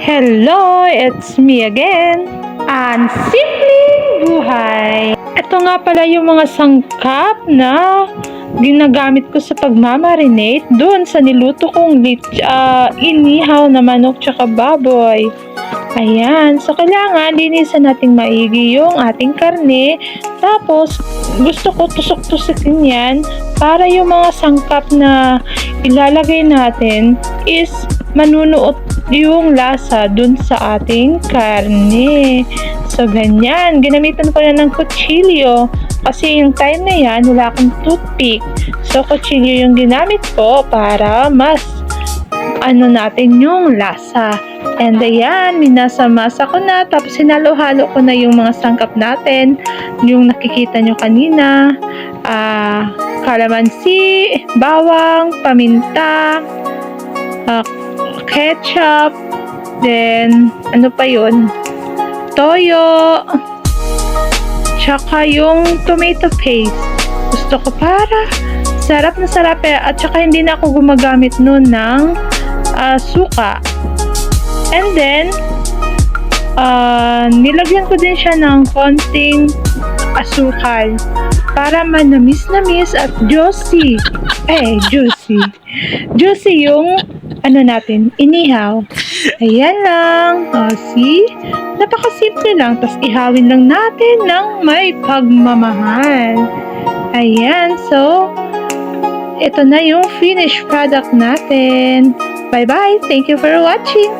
Hello, it's me again. Ang simpleng buhay. Ito nga pala yung mga sangkap na ginagamit ko sa pagmamarinate doon sa niluto kong inihaw na manok tsaka baboy. Ayan, so kailangan linisan natin maigi yung ating karne. Tapos, gusto ko tusok-tusokin yan para yung mga sangkap na ilalagay natin is manunuot yung lasa dun sa ating karne. So, ganyan. Ginamitan ko na ng kutsilyo kasi yung time na yan, wala akong toothpick. So, kutsilyo yung ginamit ko para mas natin yung lasa. And ayan, minasa-masa ko na, tapos sinalo-halo ko na yung mga sangkap natin, yung nakikita nyo kanina, kalamansi, bawang, paminta, ketchup, then ano pa yun, toyo, tsaka yung tomato paste. Gusto ko para sarap na sarap at tsaka hindi na ako gumagamit nun ng suka. And then, nilagyan ko din siya ng konting asukal para manamis-namis at juicy. Juicy. Juicy yung natin, inihaw. Ayan lang. See? Napakasimple lang. Tapos ihawin lang natin ng may pagmamahal. Ayan. So, ito na yung finished product natin. Bye-bye. Thank you for watching.